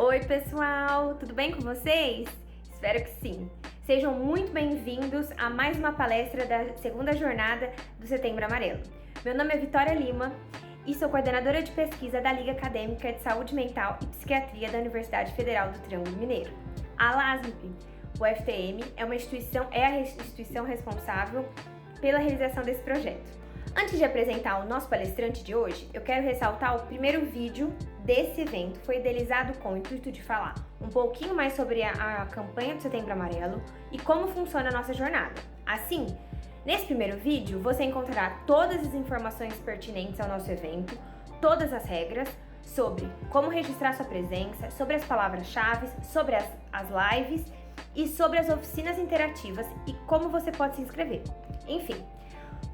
Oi, pessoal! Tudo bem com vocês? Espero que sim. Sejam muito bem-vindos a mais uma palestra da segunda jornada do Setembro Amarelo. Meu nome é Vitória Lima e sou coordenadora de pesquisa da Liga Acadêmica de Saúde Mental e Psiquiatria da Universidade Federal do Triângulo Mineiro. A LASMP, o FTM, é a instituição responsável pela realização desse projeto. Antes de apresentar o nosso palestrante de hoje, eu quero ressaltar o primeiro vídeo desse evento. Foi idealizado com o intuito de falar um pouquinho mais sobre a campanha do Setembro Amarelo e como funciona a nossa jornada. Assim, nesse primeiro vídeo, você encontrará todas as informações pertinentes ao nosso evento, todas as regras sobre como registrar sua presença, sobre as palavras-chave, sobre as lives e sobre as oficinas interativas e como você pode se inscrever. Enfim,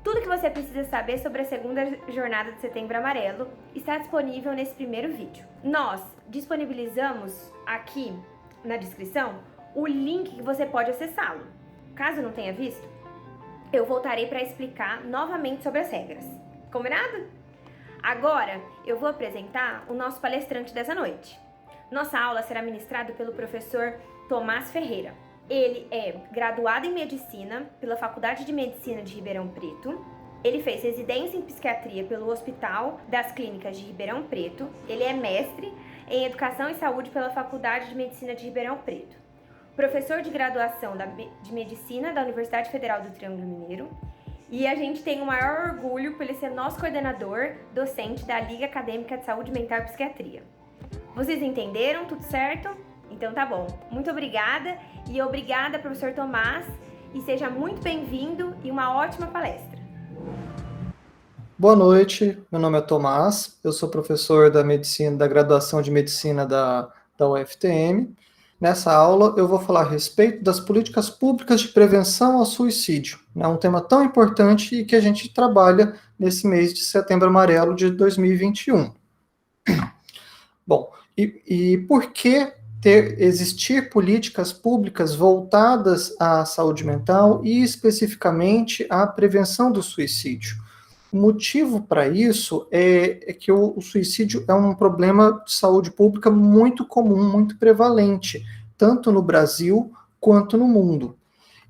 tudo que você precisa saber sobre a segunda jornada do Setembro Amarelo está disponível nesse primeiro vídeo. Nós disponibilizamos aqui na descrição o link que você pode acessá-lo. Caso não tenha visto, eu voltarei para explicar novamente sobre as regras. Combinado? Agora eu vou apresentar o nosso palestrante dessa noite. Nossa aula será ministrada pelo professor Tomás Ferreira. Ele é graduado em Medicina pela Faculdade de Medicina de Ribeirão Preto. Ele fez residência em Psiquiatria pelo Hospital das Clínicas de Ribeirão Preto. Ele é mestre em Educação e Saúde pela Faculdade de Medicina de Ribeirão Preto. Professor de graduação de Medicina da Universidade Federal do Triângulo Mineiro. E a gente tem o maior orgulho por ele ser nosso coordenador docente da Liga Acadêmica de Saúde Mental e Psiquiatria. Vocês entenderam? Tudo certo? Então tá bom. Muito obrigada e obrigada, professor Tomás, e seja muito bem-vindo e uma ótima palestra. Boa noite, meu nome é Tomás, eu sou professor da graduação de Medicina da UFTM. Nessa aula eu vou falar a respeito das políticas públicas de prevenção ao suicídio, um tema tão importante e que a gente trabalha nesse mês de Setembro Amarelo de 2021. Bom, e por que existir políticas públicas voltadas à saúde mental e especificamente à prevenção do suicídio? O motivo para isso é que o suicídio é um problema de saúde pública muito comum, muito prevalente, tanto no Brasil quanto no mundo.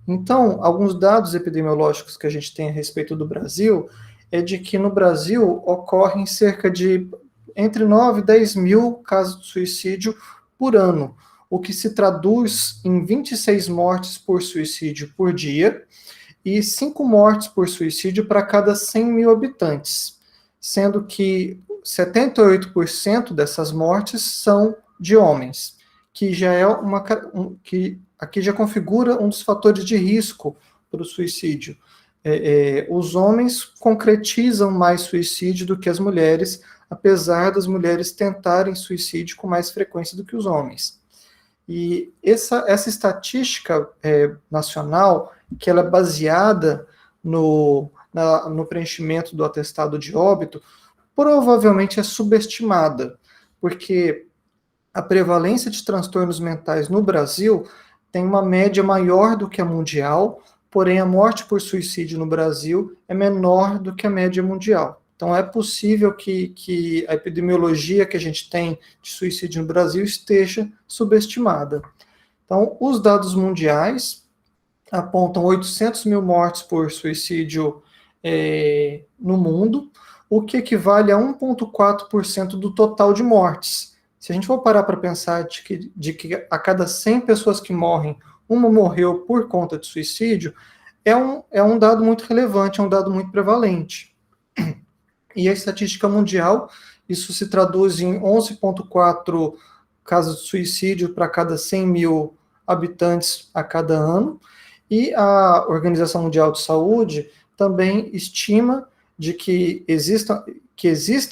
Então, alguns dados epidemiológicos que a gente tem a respeito do Brasil é de que no Brasil ocorrem cerca de entre 9 e 10 mil casos de suicídio por ano, o que se traduz em 26 mortes por suicídio por dia e 5 mortes por suicídio para cada 100 mil habitantes, sendo que 78% dessas mortes são de homens, que já é que aqui já configura um dos fatores de risco para o suicídio. Os homens concretizam mais suicídio do que as mulheres, apesar das mulheres tentarem suicídio com mais frequência do que os homens. E essa estatística nacional, que ela é baseada no preenchimento do atestado de óbito, provavelmente é subestimada, porque a prevalência de transtornos mentais no Brasil tem uma média maior do que a mundial, porém a morte por suicídio no Brasil é menor do que a média mundial. Então, é possível que a epidemiologia que a gente tem de suicídio no Brasil esteja subestimada. Então, os dados mundiais apontam 800 mil mortes por suicídio no mundo, o que equivale a 1,4% do total de mortes. Se a gente for parar para pensar de que a cada 100 pessoas que morrem, uma morreu por conta de suicídio, é um dado muito relevante, é um dado muito prevalente. E a estatística mundial, isso se traduz em 11,4 casos de suicídio para cada 100 mil habitantes a cada ano, e a Organização Mundial de Saúde também estima de que exista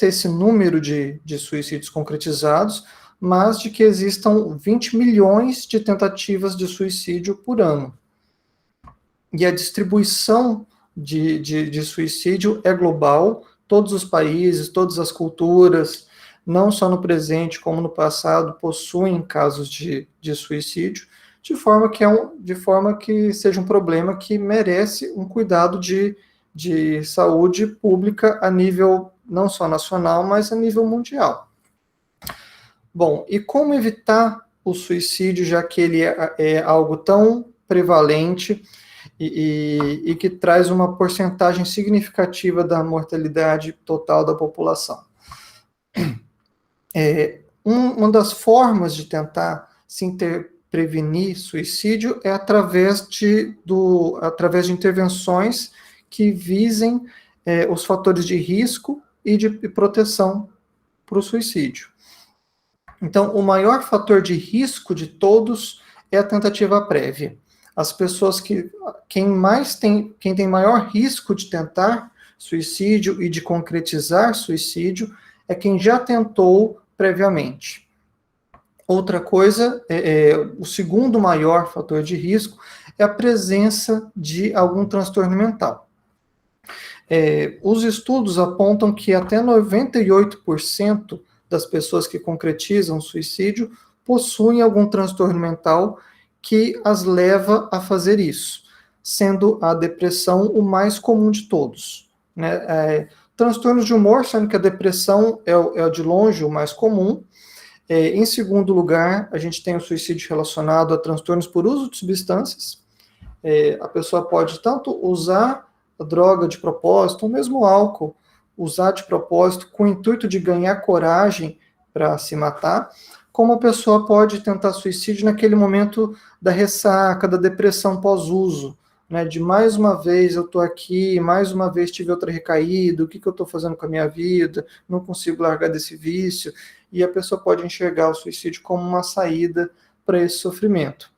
esse número de suicídios concretizados, mas de que existam 20 milhões de tentativas de suicídio por ano. E a distribuição de suicídio é global. Todos os países, todas as culturas, não só no presente como no passado, possuem casos de suicídio, de forma que seja um problema que merece um cuidado de saúde pública a nível não só nacional, mas a nível mundial. Bom, e como evitar o suicídio, já que ele é algo tão prevalente e que traz uma porcentagem significativa da mortalidade total da população? Uma das formas de tentar prevenir suicídio é através de intervenções que visem os fatores de risco e de proteção para o suicídio. Então, o maior fator de risco de todos é a tentativa prévia. As pessoas quem tem maior risco de tentar suicídio e de concretizar suicídio é quem já tentou previamente. Outra coisa, o segundo maior fator de risco é a presença de algum transtorno mental. Os estudos apontam que até 98% das pessoas que concretizam suicídio possuem algum transtorno mental que as leva a fazer isso, sendo a depressão o mais comum de todos, né? Transtornos de humor, sendo que a depressão é de longe o mais comum. Em segundo lugar, a gente tem o suicídio relacionado a transtornos por uso de substâncias. A pessoa pode tanto usar a droga de propósito, ou mesmo álcool, usar de propósito com o intuito de ganhar coragem para se matar, como a pessoa pode tentar suicídio naquele momento da ressaca, da depressão pós-uso, né, de mais uma vez eu estou aqui, mais uma vez tive outra recaída, o que eu estou fazendo com a minha vida, não consigo largar desse vício, e a pessoa pode enxergar o suicídio como uma saída para esse sofrimento.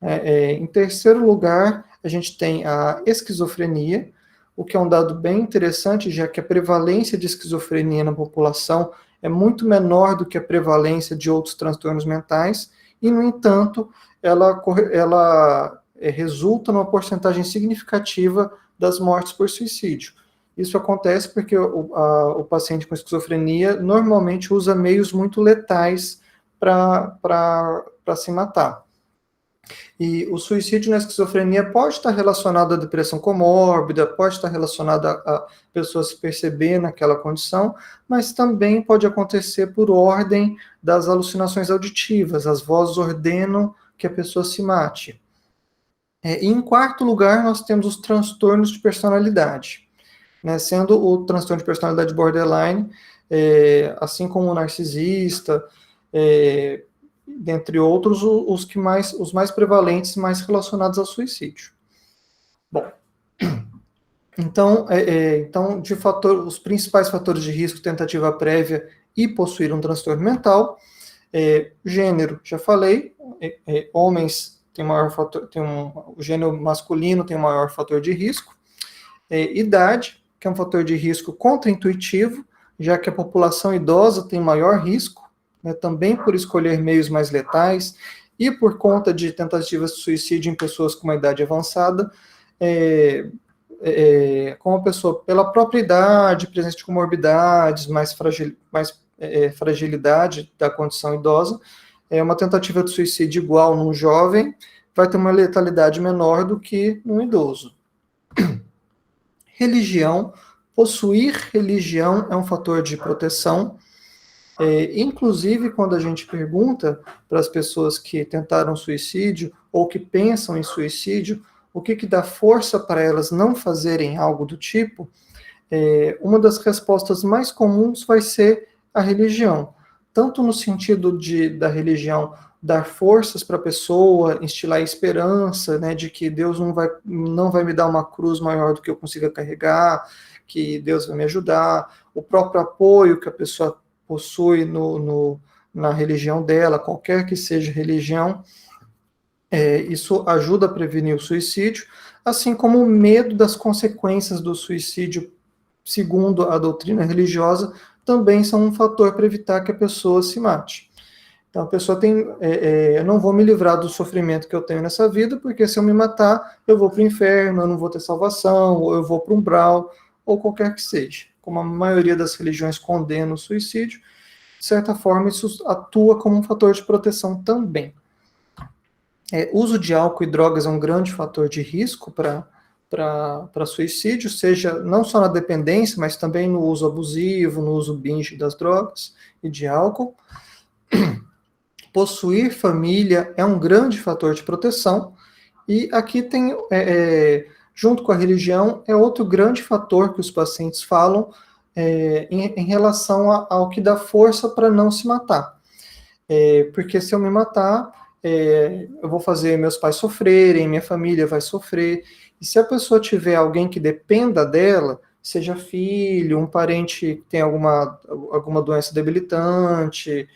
Em terceiro lugar, a gente tem a esquizofrenia, o que é um dado bem interessante, já que a prevalência de esquizofrenia na população é muito menor do que a prevalência de outros transtornos mentais, e, no entanto, ela resulta numa porcentagem significativa das mortes por suicídio. Isso acontece porque o paciente com esquizofrenia normalmente usa meios muito letais para se matar. E o suicídio na esquizofrenia pode estar relacionado à depressão comórbida, pode estar relacionado a pessoa se perceber naquela condição, mas também pode acontecer por ordem das alucinações auditivas, as vozes ordenam que a pessoa se mate. E em quarto lugar, nós temos os transtornos de personalidade, né, sendo o transtorno de personalidade borderline, assim como o narcisista, dentre outros, os mais prevalentes, mais relacionados ao suicídio. Bom, então, os principais fatores de risco, tentativa prévia e possuir um transtorno mental, gênero, já falei, homens tem maior fator, o gênero masculino tem o maior fator de risco, idade, que é um fator de risco contraintuitivo, já que a população idosa tem maior risco, né, também por escolher meios mais letais e por conta de tentativas de suicídio em pessoas com uma idade avançada, como a pessoa, pela própria idade, presença de comorbidades, mais fragilidade da condição idosa, uma tentativa de suicídio igual num jovem vai ter uma letalidade menor do que num idoso. Religião, possuir religião é um fator de proteção. Inclusive, quando a gente pergunta para as pessoas que tentaram suicídio ou que pensam em suicídio, o que dá força para elas não fazerem algo do tipo, uma das respostas mais comuns vai ser a religião. Tanto no sentido da religião dar forças para a pessoa, instilar esperança, né, de que Deus não vai me dar uma cruz maior do que eu consiga carregar, que Deus vai me ajudar, o próprio apoio que a pessoa possui na religião dela, qualquer que seja a religião, isso ajuda a prevenir o suicídio, assim como o medo das consequências do suicídio, segundo a doutrina religiosa, também são um fator para evitar que a pessoa se mate. Então, a pessoa eu não vou me livrar do sofrimento que eu tenho nessa vida, porque se eu me matar, eu vou para o inferno, eu não vou ter salvação, ou eu vou para um umbral, ou qualquer que seja. Como a maioria das religiões condena o suicídio, de certa forma, isso atua como um fator de proteção também. Uso de álcool e drogas é um grande fator de risco para suicídio, seja não só na dependência, mas também no uso abusivo, no uso binge das drogas e de álcool. Possuir família é um grande fator de proteção, e aqui tem, junto com a religião, é outro grande fator que os pacientes falam em relação ao que dá força para não se matar. Porque se eu me matar, eu vou fazer meus pais sofrerem, minha família vai sofrer, e se a pessoa tiver alguém que dependa dela, seja filho, um parente que tem alguma doença debilitante,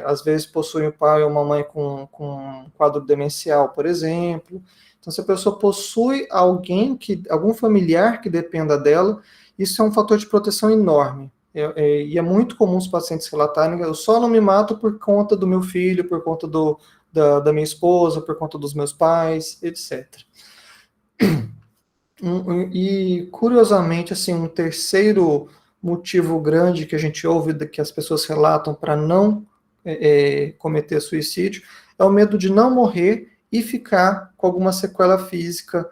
às vezes possui um pai ou uma mãe com um quadro demencial, por exemplo. Então, se a pessoa possui algum familiar que dependa dela, isso é um fator de proteção enorme. E é muito comum os pacientes relatarem: eu só não me mato por conta do meu filho, por conta da minha esposa, por conta dos meus pais, etc. E, curiosamente, assim, um terceiro motivo grande que a gente ouve, que as pessoas relatam para não cometer suicídio, é o medo de não morrer e ficar com alguma sequela física,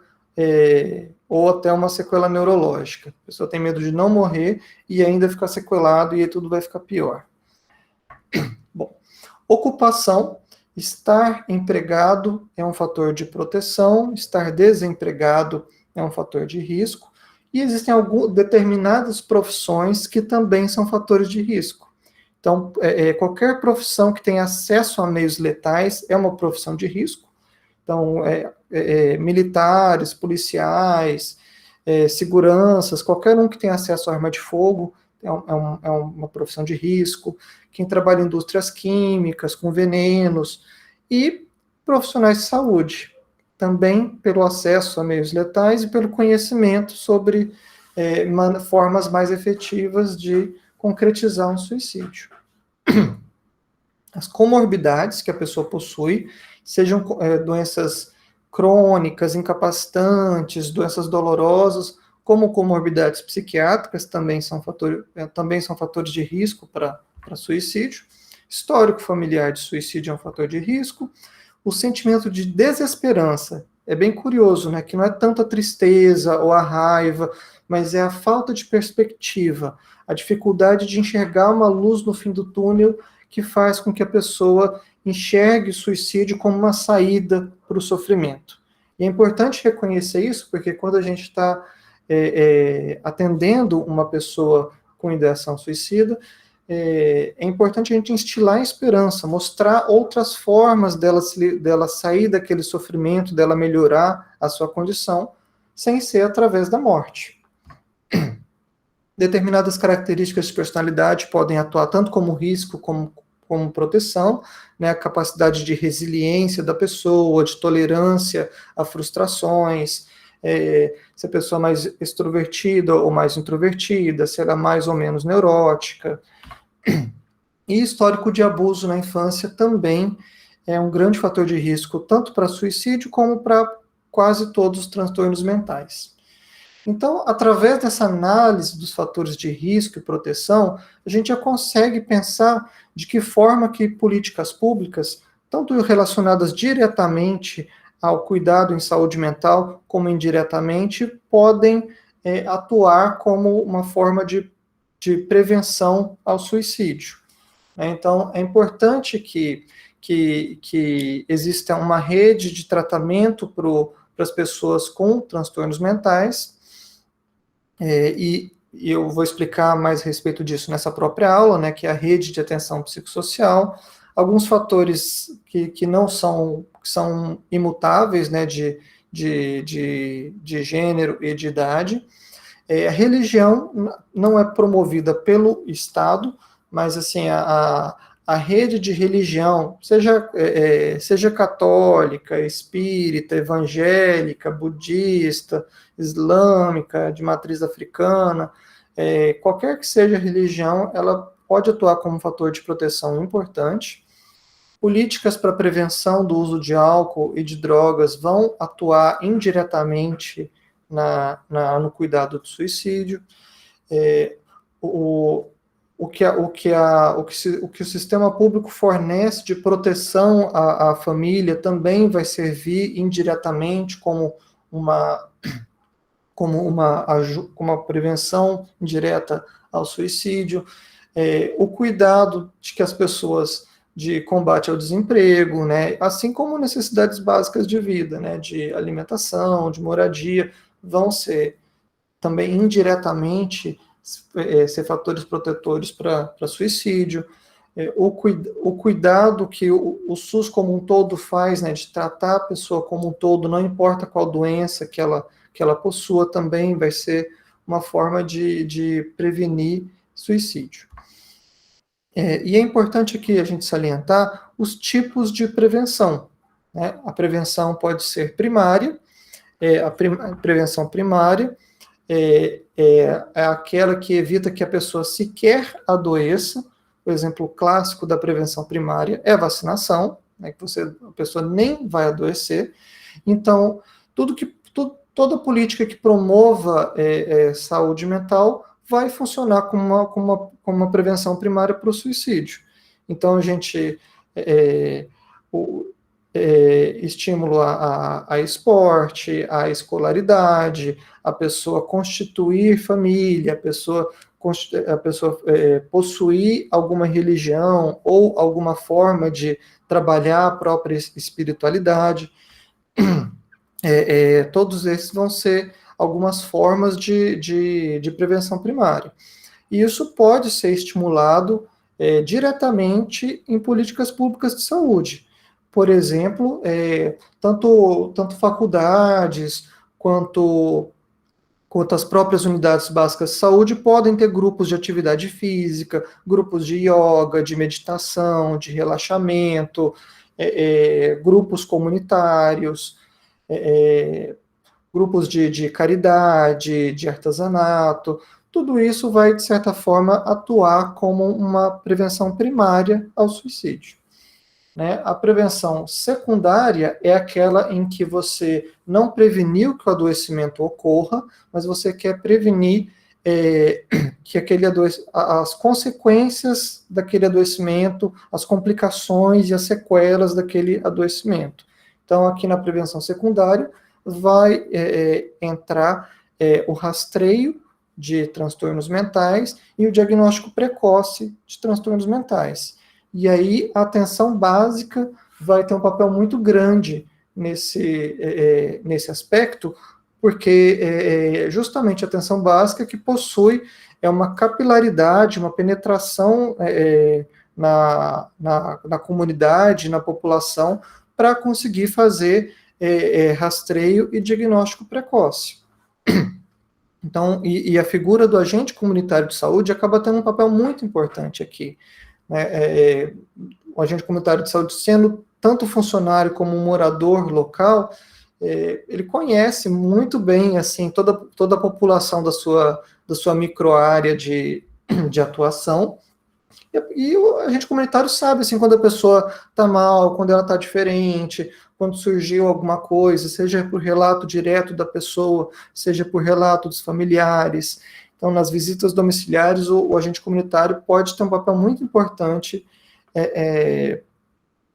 ou até uma sequela neurológica. A pessoa tem medo de não morrer e ainda ficar sequelado, e aí tudo vai ficar pior. Bom, ocupação. Estar empregado é um fator de proteção, estar desempregado é um fator de risco, e existem determinadas profissões que também são fatores de risco. Então, qualquer profissão que tenha acesso a meios letais é uma profissão de risco. Então, militares, policiais, seguranças, qualquer um que tenha acesso à arma de fogo é uma profissão de risco. Quem trabalha em indústrias químicas, com venenos, e profissionais de saúde, também pelo acesso a meios letais e pelo conhecimento sobre formas mais efetivas de concretizar um suicídio. As comorbidades que a pessoa possui, sejam doenças crônicas, incapacitantes, doenças dolorosas, como comorbidades psiquiátricas, também são fatores de risco para suicídio. Histórico familiar de suicídio é um fator de risco. O sentimento de desesperança é bem curioso, né? Que não é tanto a tristeza ou a raiva, mas é a falta de perspectiva, a dificuldade de enxergar uma luz no fim do túnel, que faz com que a pessoa enxergue o suicídio como uma saída para o sofrimento. E é importante reconhecer isso, porque quando a gente está atendendo uma pessoa com ideação suicida, é importante a gente instilar a esperança, mostrar outras formas dela sair daquele sofrimento, dela melhorar a sua condição, sem ser através da morte. Determinadas características de personalidade podem atuar tanto como risco como proteção, né, a capacidade de resiliência da pessoa, de tolerância a frustrações, se a pessoa é mais extrovertida ou mais introvertida, se ela é mais ou menos neurótica. E histórico de abuso na infância também é um grande fator de risco, tanto para suicídio como para quase todos os transtornos mentais. Então, através dessa análise dos fatores de risco e proteção, a gente já consegue pensar de que forma que políticas públicas, tanto relacionadas diretamente ao cuidado em saúde mental, como indiretamente, podem atuar como uma forma de prevenção ao suicídio. Então, é importante que exista uma rede de tratamento para as pessoas com transtornos mentais, e eu vou explicar mais a respeito disso nessa própria aula, né, que é a rede de atenção psicossocial. Alguns fatores que não são imutáveis, né, de gênero e de idade. A religião não é promovida pelo Estado, mas assim, a rede de religião, seja católica, espírita, evangélica, budista, islâmica, de matriz africana, qualquer que seja a religião, ela pode atuar como um fator de proteção importante. Políticas para prevenção do uso de álcool e de drogas vão atuar indiretamente no cuidado do suicídio. O que o sistema público fornece de proteção à família também vai servir indiretamente como uma prevenção indireta ao suicídio. o cuidado de que as pessoas de combate ao desemprego, né, assim como necessidades básicas de vida, né, de alimentação, de moradia, vão ser também indiretamente ser fatores protetores para suicídio. O cuidado que o SUS como um todo faz, né, de tratar a pessoa como um todo, não importa qual doença que ela possua, também vai ser uma forma de prevenir suicídio. E é importante aqui a gente salientar os tipos de prevenção, né? A prevenção pode ser primária, a prevenção primária é aquela que evita que a pessoa sequer adoeça. O exemplo clássico da prevenção primária é a vacinação, né, que a pessoa nem vai adoecer. Então, toda política que promova saúde mental vai funcionar como uma prevenção primária para o suicídio. Então, a gente estímulo a esporte, a escolaridade, a pessoa constituir família, a pessoa possuir alguma religião ou alguma forma de trabalhar a própria espiritualidade. Todos esses vão ser algumas formas de prevenção primária. E isso pode ser estimulado diretamente em políticas públicas de saúde. Por exemplo, tanto faculdades quanto as próprias unidades básicas de saúde podem ter grupos de atividade física, grupos de yoga, de meditação, de relaxamento, grupos comunitários, grupos de caridade, de artesanato. Tudo isso vai, de certa forma, atuar como uma prevenção primária ao suicídio. Né? A prevenção secundária é aquela em que você não preveniu que o adoecimento ocorra, mas você quer prevenir que as consequências daquele adoecimento, as complicações e as sequelas daquele adoecimento. Então, aqui na prevenção secundária, vai entrar o rastreio de transtornos mentais e o diagnóstico precoce de transtornos mentais. E aí a atenção básica vai ter um papel muito grande nesse aspecto, porque justamente a atenção básica que possui uma capilaridade, uma penetração na comunidade, na população, para conseguir fazer rastreio e diagnóstico precoce. Então, e a figura do agente comunitário de saúde acaba tendo um papel muito importante aqui. O agente comunitário de saúde, sendo tanto funcionário como um morador local, ele conhece muito bem assim toda a população da sua microárea de atuação, e o agente comunitário sabe assim, quando a pessoa está mal, quando ela está diferente, quando surgiu alguma coisa, seja por relato direto da pessoa, seja por relato dos familiares. Então, nas visitas domiciliares, o agente comunitário pode ter um papel muito importante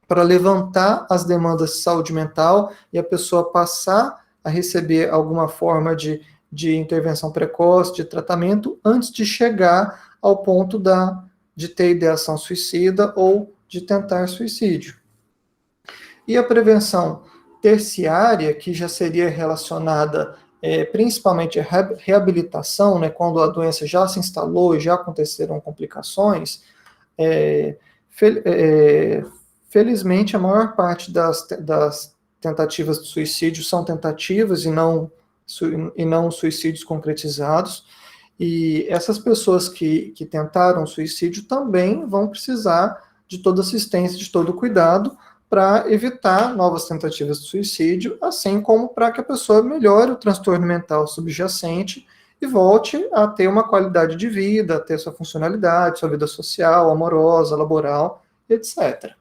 para levantar as demandas de saúde mental e a pessoa passar a receber alguma forma de intervenção precoce, de tratamento, antes de chegar ao ponto de ter ideação suicida ou de tentar suicídio. E a prevenção terciária, que já seria relacionada principalmente à reabilitação, né, quando a doença já se instalou e já aconteceram complicações, felizmente a maior parte das tentativas de suicídio são tentativas e não suicídios concretizados. E essas pessoas que tentaram suicídio também vão precisar de toda assistência, de todo cuidado, para evitar novas tentativas de suicídio, assim como para que a pessoa melhore o transtorno mental subjacente e volte a ter uma qualidade de vida, a ter sua funcionalidade, sua vida social, amorosa, laboral, etc.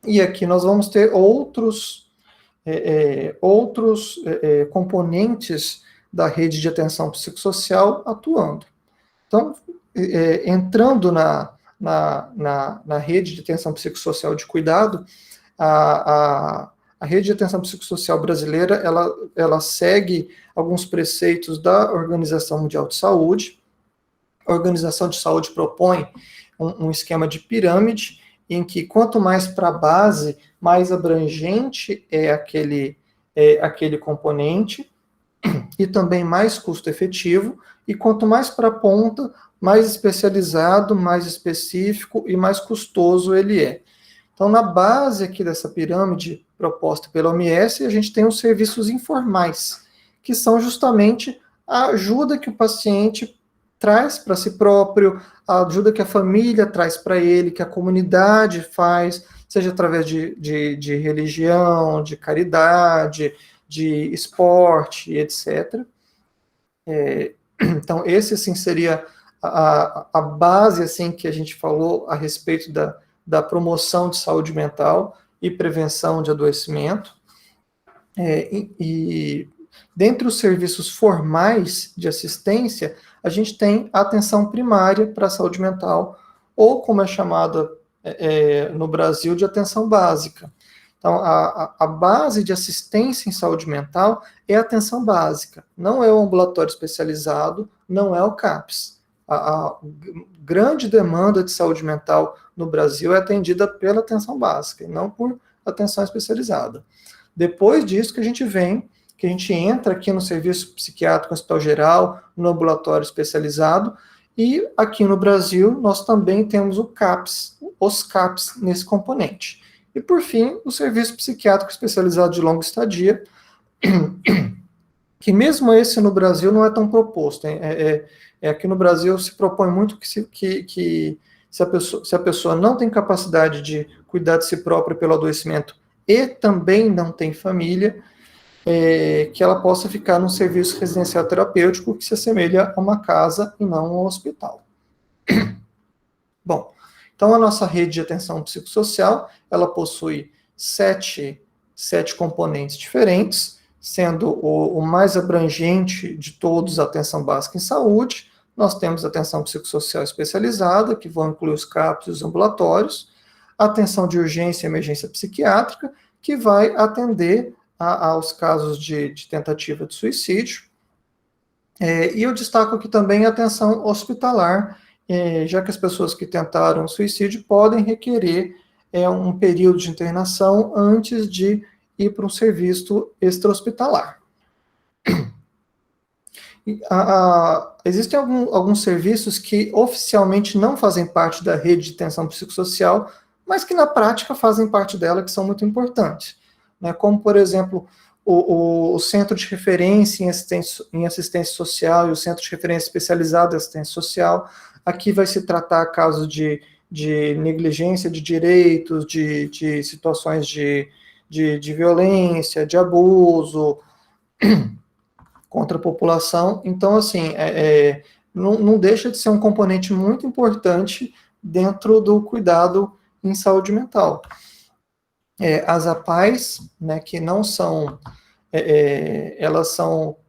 E aqui nós vamos ter outros componentes da rede de atenção psicossocial atuando. Então, entrando na rede de atenção psicossocial de cuidado, a rede de atenção psicossocial brasileira, ela segue alguns preceitos da Organização Mundial de Saúde. A Organização de Saúde propõe um esquema de pirâmide, em que quanto mais para a base, mais abrangente é aquele componente, e também mais custo efetivo, e quanto mais para a ponta, mais especializado, mais específico e mais custoso ele é. Então, na base aqui dessa pirâmide proposta pela OMS, a gente tem os serviços informais, que são justamente a ajuda que o paciente traz para si próprio, a ajuda que a família traz para ele, que a comunidade faz, seja através de religião, de caridade, de esporte, etc. Então, esse, assim, seria a base, assim, que a gente falou a respeito da promoção de saúde mental e prevenção de adoecimento. E dentre os serviços formais de assistência, a gente tem a atenção primária para a saúde mental, ou como é chamada no Brasil, de atenção básica. Então, a base de assistência em saúde mental é a atenção básica, não é o ambulatório especializado, não é o CAPS. A grande demanda de saúde mental no Brasil é atendida pela atenção básica, e não por atenção especializada. Depois disso que a gente entra aqui no serviço psiquiátrico hospital geral, no ambulatório especializado, e aqui no Brasil nós também temos os CAPS nesse componente. E, por fim, o serviço psiquiátrico especializado de longa estadia, que mesmo esse no Brasil não é tão proposto. Aqui no Brasil se propõe muito que se a pessoa não tem capacidade de cuidar de si própria pelo adoecimento e também não tem família, que ela possa ficar num serviço residencial terapêutico que se assemelha a uma casa e não a um hospital. Bom, então a nossa rede de atenção psicossocial, ela possui sete componentes diferentes, sendo o mais abrangente de todos a atenção básica em saúde. Nós temos a atenção psicossocial especializada, que vão incluir os CAPs e os ambulatórios, a atenção de urgência e emergência psiquiátrica, que vai atender aos casos de tentativa de suicídio. E eu destaco aqui também a atenção hospitalar, já que as pessoas que tentaram suicídio podem requerer um período de internação antes de ir para um serviço extra-hospitalar. Existem alguns serviços que oficialmente não fazem parte da rede de atenção psicossocial, mas que na prática fazem parte dela, que são muito importantes, né? Como, por exemplo, o Centro de Referência em Assistência Social e o Centro de Referência Especializado em Assistência Social. Aqui vai se tratar casos de negligência de direitos, de situações de violência, de abuso contra a população. Então, assim, não deixa de ser um componente muito importante dentro do cuidado em saúde mental. As APAES, né, que não são, elas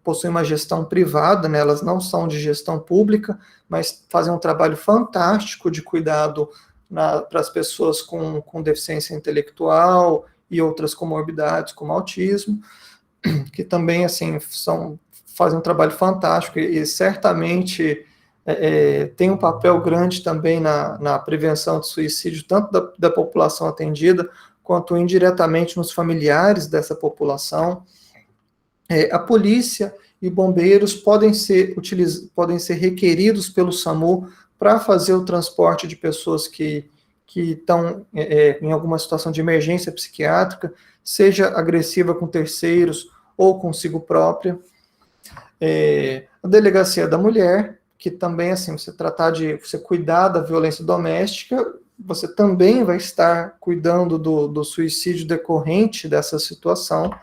possuem uma gestão privada, né, elas não são de gestão pública, mas fazem um trabalho fantástico de cuidado para as pessoas com deficiência intelectual e outras comorbidades, como autismo, que também, assim, fazem um trabalho fantástico e certamente tem um papel grande também na prevenção de suicídio, tanto da população atendida, quanto indiretamente nos familiares dessa população. A polícia e bombeiros podem ser requeridos pelo SAMU para fazer o transporte de pessoas que estão em alguma situação de emergência psiquiátrica, seja agressiva com terceiros ou consigo própria. A Delegacia da Mulher, que também, assim, você cuidar da violência doméstica, você também vai estar cuidando do suicídio decorrente dessa situação.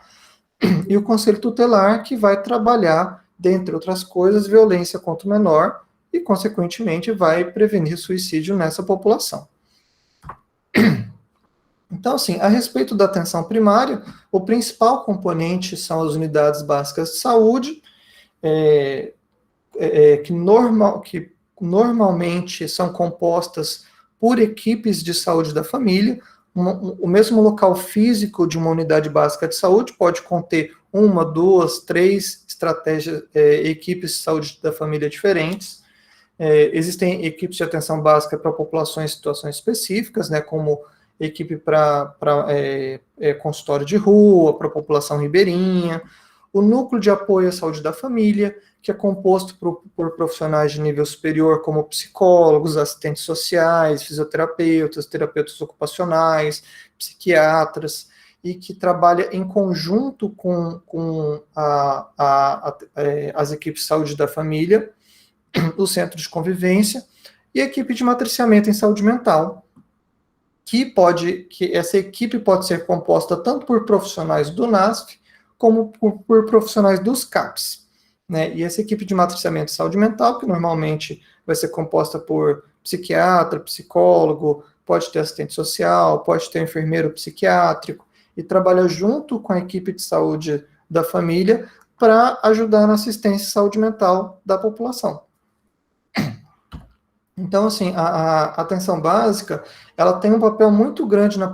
E o Conselho Tutelar, que vai trabalhar, dentre outras coisas, violência contra o menor e, consequentemente, vai prevenir suicídio nessa população. Então, assim, a respeito da atenção primária, o principal componente são as unidades básicas de saúde, que normalmente são compostas por equipes de saúde da família. O mesmo local físico de uma unidade básica de saúde pode conter 1, 2, 3 equipes de saúde da família diferentes. Existem equipes de atenção básica para populações em situações específicas, né, como equipe para consultório de rua, para a população ribeirinha, o núcleo de apoio à saúde da família, que é composto por profissionais de nível superior, como psicólogos, assistentes sociais, fisioterapeutas, terapeutas ocupacionais, psiquiatras, e que trabalha em conjunto com as equipes de saúde da família, o centro de convivência e a equipe de matriciamento em saúde mental, que essa equipe pode ser composta tanto por profissionais do NASF como por profissionais dos CAPs, né? E essa equipe de matriciamento em saúde mental, que normalmente vai ser composta por psiquiatra, psicólogo, pode ter assistente social, pode ter enfermeiro psiquiátrico, e trabalha junto com a equipe de saúde da família para ajudar na assistência e saúde mental da população. Então, assim, a atenção básica, ela tem um papel muito grande na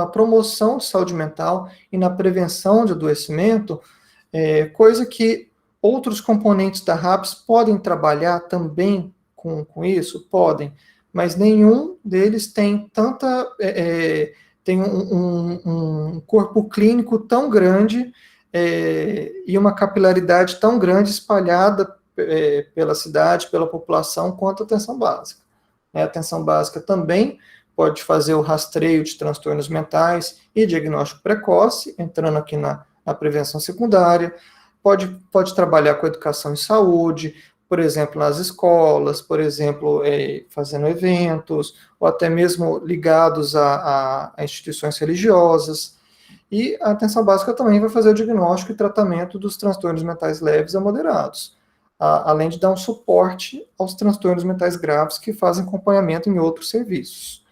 promoção de saúde mental e na prevenção de adoecimento, coisa que outros componentes da RAPS podem trabalhar também com isso? Podem, mas nenhum deles tem tem um corpo clínico tão grande e uma capilaridade tão grande espalhada pela cidade, pela população, quanto a atenção básica. A atenção básica também pode fazer o rastreio de transtornos mentais e diagnóstico precoce, entrando aqui na prevenção secundária, pode trabalhar com educação em saúde, por exemplo, nas escolas, por exemplo, fazendo eventos, ou até mesmo ligados a instituições religiosas. E a atenção básica também vai fazer o diagnóstico e tratamento dos transtornos mentais leves a moderados, além de dar um suporte aos transtornos mentais graves que fazem acompanhamento em outros serviços.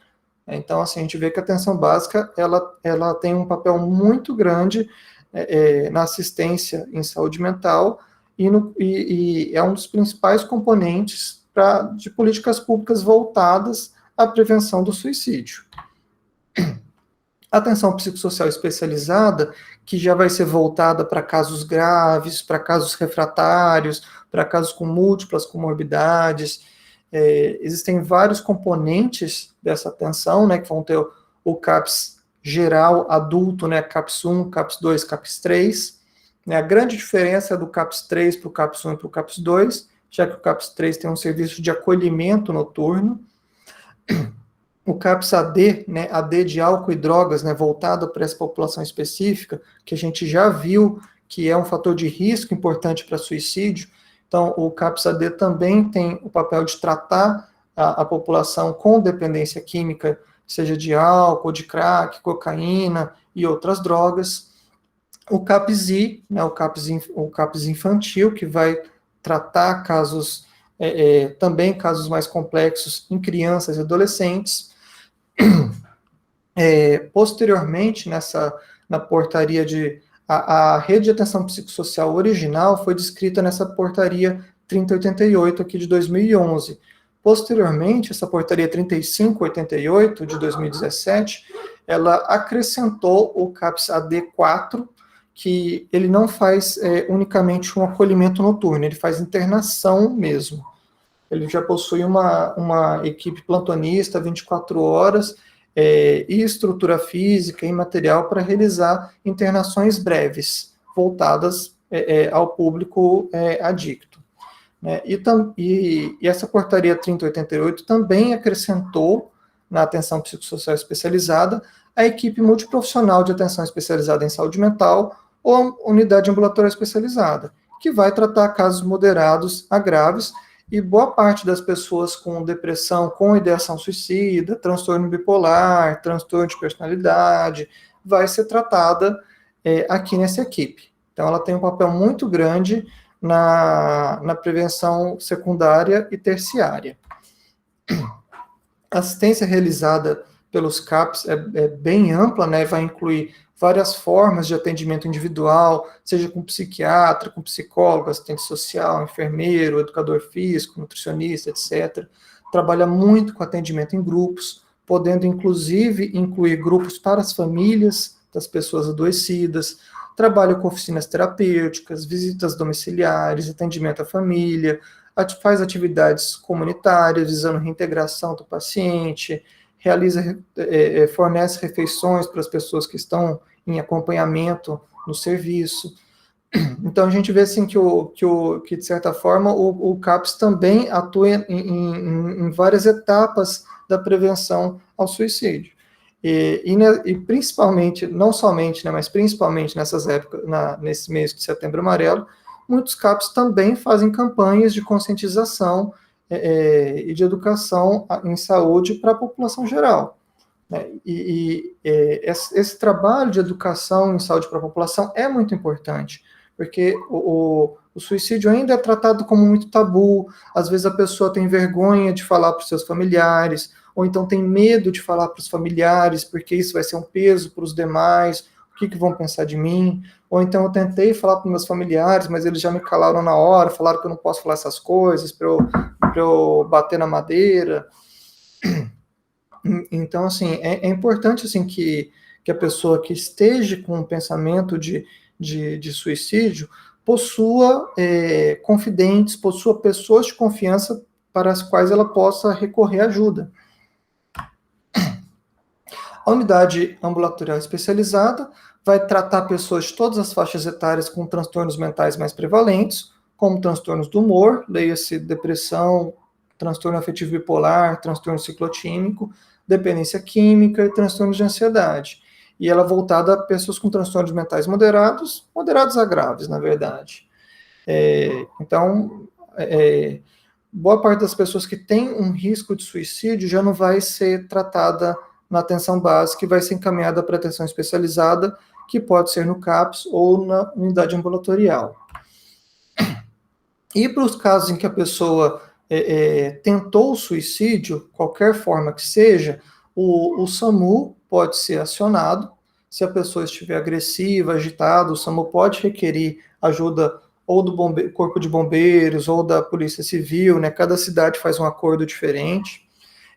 Então, assim, a gente vê que a atenção básica, ela tem um papel muito grande na assistência em saúde mental e é um dos principais componentes de políticas públicas voltadas à prevenção do suicídio. A atenção psicossocial especializada, que já vai ser voltada para casos graves, para casos refratários, para casos com múltiplas comorbidades. Existem vários componentes dessa atenção, né, que vão ter o CAPS geral adulto, né, CAPS 1, CAPS 2, CAPS 3. Né, a grande diferença é do CAPS 3 para o CAPS 1 e para o CAPS 2, já que o CAPS 3 tem um serviço de acolhimento noturno. O CAPS AD, né, AD de álcool e drogas, né, voltado para essa população específica, que a gente já viu que é um fator de risco importante para suicídio. Então, o CAPS AD também tem o papel de tratar a população com dependência química, seja de álcool, de crack, cocaína e outras drogas. O CAPS-I, né, o CAPS infantil, que vai tratar casos, também casos mais complexos em crianças e adolescentes. Posteriormente, na portaria a rede de atenção psicossocial original foi descrita nessa portaria 3088 aqui de 2011. Posteriormente, essa portaria 3588 de 2017, ela acrescentou o CAPS AD4, que ele não faz unicamente um acolhimento noturno, ele faz internação mesmo. Ele já possui uma equipe plantonista 24 horas e estrutura física e material para realizar internações breves, voltadas ao público adicto. Né? E essa portaria 3088 também acrescentou, na atenção psicossocial especializada, a equipe multiprofissional de atenção especializada em saúde mental ou unidade ambulatorial especializada, que vai tratar casos moderados a graves, e boa parte das pessoas com depressão, com ideação suicida, transtorno bipolar, transtorno de personalidade, vai ser tratada aqui nessa equipe. Então, ela tem um papel muito grande na prevenção secundária e terciária. A assistência realizada pelos CAPs é bem ampla, né, vai incluir várias formas de atendimento individual, seja com psiquiatra, com psicólogo, assistente social, enfermeiro, educador físico, nutricionista, etc. Trabalha muito com atendimento em grupos, podendo inclusive incluir grupos para as famílias das pessoas adoecidas, trabalha com oficinas terapêuticas, visitas domiciliares, atendimento à família, faz atividades comunitárias visando reintegração do paciente, fornece refeições para as pessoas que estão em acompanhamento no serviço. Então, a gente vê assim, que de certa forma, o CAPS também atua em várias etapas da prevenção ao suicídio. E principalmente, não somente, né, mas principalmente nessas épocas, nesse mês de Setembro Amarelo, muitos CAPs também fazem campanhas de conscientização e de educação em saúde para a população geral. Né? Esse trabalho de educação em saúde para a população é muito importante, porque o suicídio ainda é tratado como muito tabu, às vezes a pessoa tem vergonha de falar para os seus familiares, ou então tem medo de falar para os familiares, porque isso vai ser um peso para os demais, o que vão pensar de mim? Ou então eu tentei falar para meus familiares, mas eles já me calaram na hora, falaram que eu não posso falar essas coisas, para eu bater na madeira. Então, assim, é importante assim, que a pessoa que esteja com um pensamento de suicídio possua confidentes, possua pessoas de confiança para as quais ela possa recorrer à ajuda. A unidade ambulatorial especializada vai tratar pessoas de todas as faixas etárias com transtornos mentais mais prevalentes, como transtornos do humor, leia-se depressão, transtorno afetivo bipolar, transtorno ciclotímico, dependência química e transtornos de ansiedade. E ela é voltada a pessoas com transtornos mentais moderados a graves, na verdade. Então, boa parte das pessoas que têm um risco de suicídio já não vai ser tratada na atenção básica e vai ser encaminhada para atenção especializada, que pode ser no CAPS ou na unidade ambulatorial. E para os casos em que a pessoa tentou o suicídio, qualquer forma que seja, o SAMU pode ser acionado. Se a pessoa estiver agressiva, agitada, o SAMU pode requerer ajuda ou do Corpo de Bombeiros ou da Polícia Civil, né? Cada cidade faz um acordo diferente.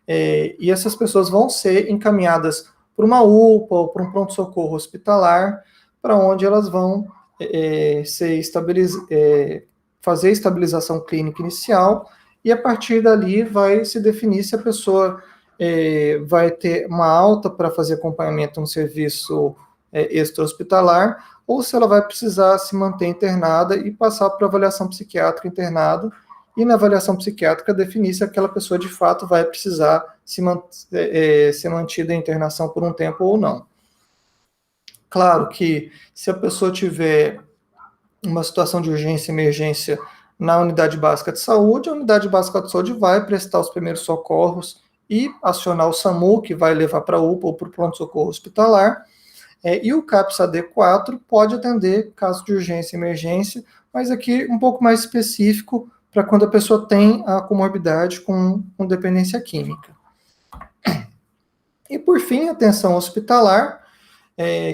E essas pessoas vão ser encaminhadas para uma UPA ou para um pronto-socorro hospitalar, para onde elas vão fazer a estabilização clínica inicial, e a partir dali vai se definir se a pessoa vai ter uma alta para fazer acompanhamento no serviço extra-hospitalar, ou se ela vai precisar se manter internada e passar para avaliação psiquiátrica internada, e na avaliação psiquiátrica definir se aquela pessoa de fato vai precisar ser mantida em internação por um tempo ou não. Claro que se a pessoa tiver uma situação de urgência e emergência na unidade básica de saúde, a unidade básica de saúde vai prestar os primeiros socorros e acionar o SAMU, que vai levar para a UPA ou para o pronto-socorro hospitalar, e o CAPS AD4 pode atender caso de urgência e emergência, mas aqui um pouco mais específico para quando a pessoa tem a comorbidade com dependência química. E por fim, atenção hospitalar,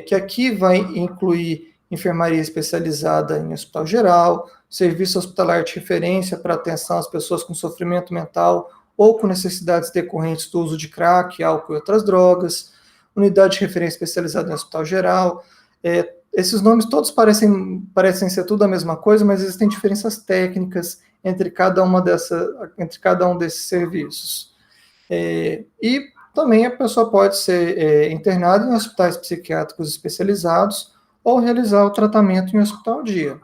que aqui vai incluir enfermaria especializada em hospital geral, serviço hospitalar de referência para atenção às pessoas com sofrimento mental ou com necessidades decorrentes do uso de crack, álcool e outras drogas, unidade de referência especializada em hospital geral. Esses nomes todos parecem ser tudo a mesma coisa, mas existem diferenças técnicas entre cada um desses serviços. E também a pessoa pode ser internada em hospitais psiquiátricos especializados ou realizar o tratamento em hospital dia.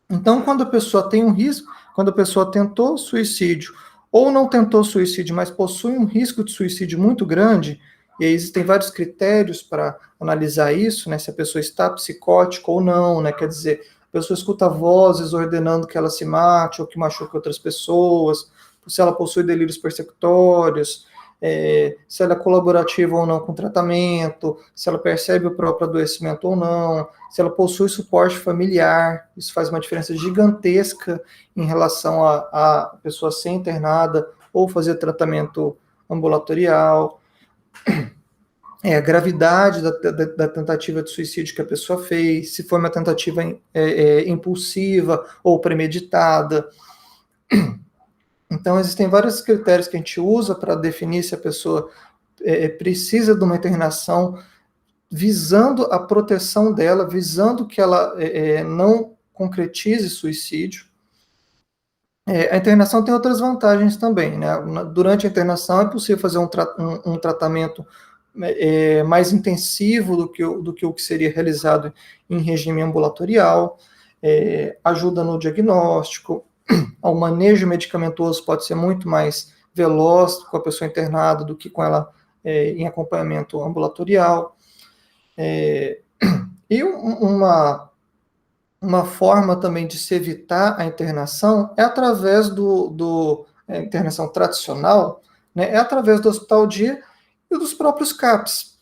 Então, quando a pessoa tem um risco, quando a pessoa tentou suicídio ou não tentou suicídio, mas possui um risco de suicídio muito grande, e aí existem vários critérios para analisar isso, né, se a pessoa está psicótica ou não, né, quer dizer, a pessoa escuta vozes ordenando que ela se mate ou que machuque outras pessoas, se ela possui delírios persecutórios, se ela é colaborativa ou não com o tratamento, se ela percebe o próprio adoecimento ou não, se ela possui suporte familiar. Isso faz uma diferença gigantesca em relação a pessoa ser internada ou fazer tratamento ambulatorial. A gravidade da tentativa de suicídio que a pessoa fez, se foi uma tentativa impulsiva ou premeditada. Então, existem vários critérios que a gente usa para definir se a pessoa precisa de uma internação, visando a proteção dela, visando que ela não concretize suicídio. A internação tem outras vantagens também, né? Durante a internação é possível fazer um tratamento mais intensivo do que o que seria realizado em regime ambulatorial, ajuda no diagnóstico, o manejo medicamentoso pode ser muito mais veloz com a pessoa internada do que com ela em acompanhamento ambulatorial. E uma forma também de se evitar a internação é através a internação tradicional, né, é através do hospital-dia e dos próprios CAPs.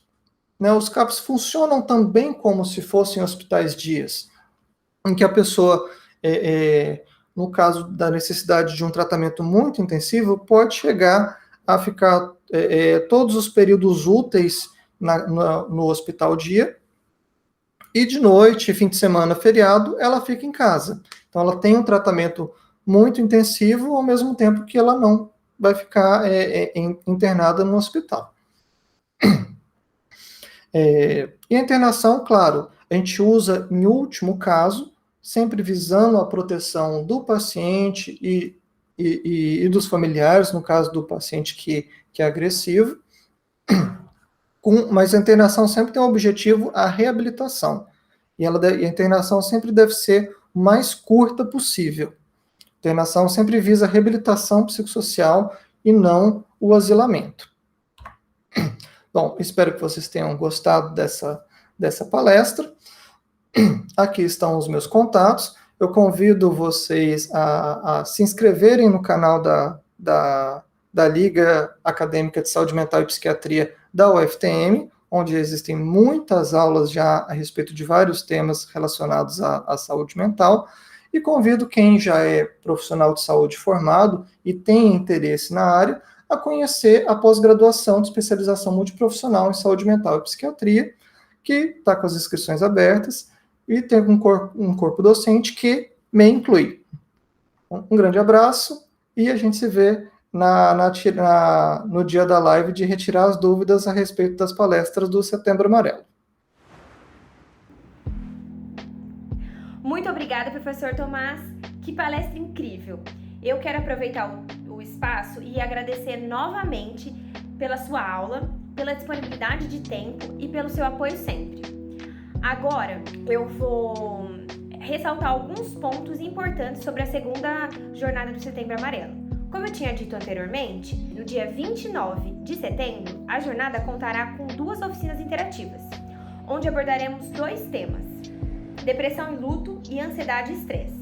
Né, os CAPs funcionam também como se fossem hospitais-dias, em que a pessoa, no caso da necessidade de um tratamento muito intensivo, pode chegar a ficar todos os períodos úteis no hospital-dia, e de noite, fim de semana, feriado, ela fica em casa. Então, ela tem um tratamento muito intensivo, ao mesmo tempo que ela não vai ficar internada no hospital. E a internação, claro, a gente usa em último caso, sempre visando a proteção do paciente e dos familiares, no caso do paciente que é agressivo, mas a internação sempre tem um objetivo, a reabilitação. E a internação sempre deve ser o mais curta possível. A internação sempre visa a reabilitação psicossocial e não o asilamento. Bom, espero que vocês tenham gostado dessa palestra. Aqui estão os meus contatos. Eu convido vocês a se inscreverem no canal da Liga Acadêmica de Saúde Mental e Psiquiatria da UFTM, onde existem muitas aulas já a respeito de vários temas relacionados à saúde mental, e convido quem já é profissional de saúde formado e tem interesse na área a conhecer a pós-graduação de especialização multiprofissional em saúde mental e psiquiatria, que está com as inscrições abertas e tem um corpo docente que me inclui. Um grande abraço e a gente se vê no dia da live de retirar as dúvidas a respeito das palestras do Setembro Amarelo. Muito obrigada, professor Tomás. Que palestra incrível! Eu quero aproveitar o espaço e agradecer novamente pela sua aula, pela disponibilidade de tempo e pelo seu apoio sempre. Agora, eu vou ressaltar alguns pontos importantes sobre a segunda jornada do Setembro Amarelo. Como eu tinha dito anteriormente, no dia 29 de setembro, a jornada contará com 2 oficinas interativas, onde abordaremos 2 temas: depressão e luto e ansiedade e estresse.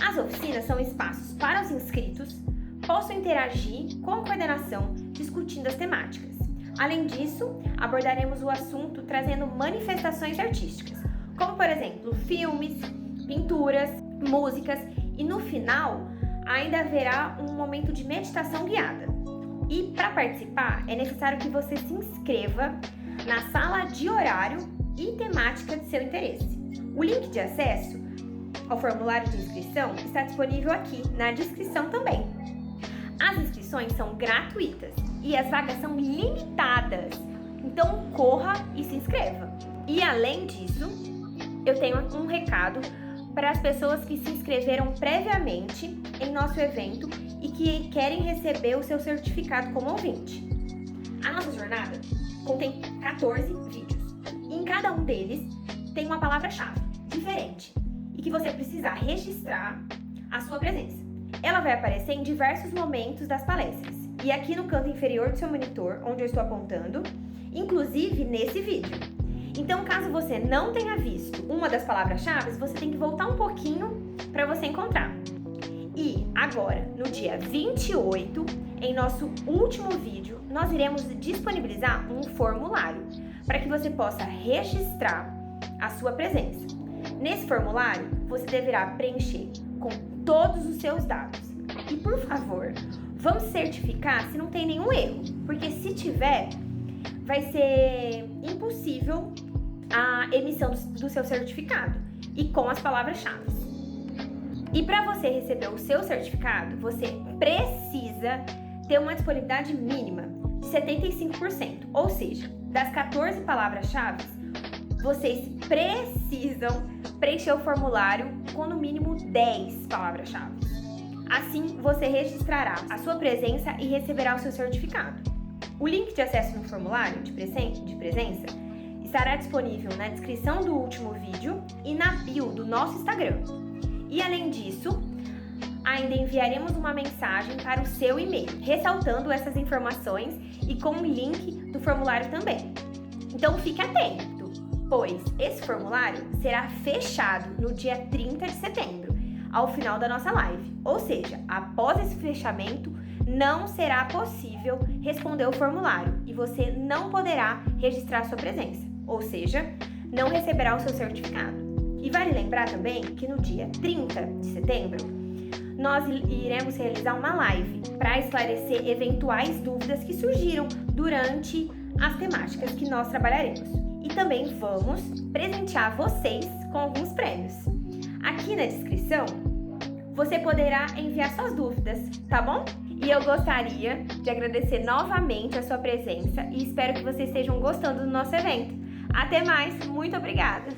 As oficinas são espaços para os inscritos possam interagir com a coordenação discutindo as temáticas. Além disso, abordaremos o assunto trazendo manifestações artísticas, como por exemplo, filmes, pinturas, músicas e no final ainda haverá um momento de meditação guiada. E para participar é necessário que você se inscreva na sala de horário e temática de seu interesse. O link de acesso ao formulário de inscrição está disponível aqui na descrição também. As inscrições são gratuitas e as vagas são limitadas, então corra e se inscreva. E além disso, eu tenho um recado para as pessoas que se inscreveram previamente em nosso evento e que querem receber o seu certificado como ouvinte. A nossa jornada contém 14 vídeos e em cada um deles tem uma palavra-chave diferente e que você precisa registrar a sua presença. Ela vai aparecer em diversos momentos das palestras e aqui no canto inferior do seu monitor, onde eu estou apontando, inclusive nesse vídeo. Então, caso você não tenha visto uma das palavras-chave, você tem que voltar um pouquinho para você encontrar. E agora, no dia 28, em nosso último vídeo, nós iremos disponibilizar um formulário para que você possa registrar a sua presença. Nesse formulário, você deverá preencher com todos os seus dados. E por favor, vamos certificar se não tem nenhum erro, porque se tiver, vai ser impossível a emissão do seu certificado e com as palavras-chave. E para você receber o seu certificado, você precisa ter uma disponibilidade mínima de 75%, ou seja, das 14 palavras-chave, vocês precisam preencher o formulário com no mínimo 10 palavras-chave. Assim, você registrará a sua presença e receberá o seu certificado. O link de acesso no formulário de presença estará disponível na descrição do último vídeo e na bio do nosso Instagram. E além disso, ainda enviaremos uma mensagem para o seu e-mail, ressaltando essas informações e com o link do formulário também. Então fique atento, pois esse formulário será fechado no dia 30 de setembro, ao final da nossa live. Ou seja, após esse fechamento, não será possível responder o formulário e você não poderá registrar sua presença, ou seja, não receberá o seu certificado. E vale lembrar também que no dia 30 de setembro, nós iremos realizar uma live para esclarecer eventuais dúvidas que surgiram durante as temáticas que nós trabalharemos. E também vamos presentear vocês com alguns prêmios. Aqui na descrição, você poderá enviar suas dúvidas, tá bom? E eu gostaria de agradecer novamente a sua presença e espero que vocês estejam gostando do nosso evento. Até mais, muito obrigada!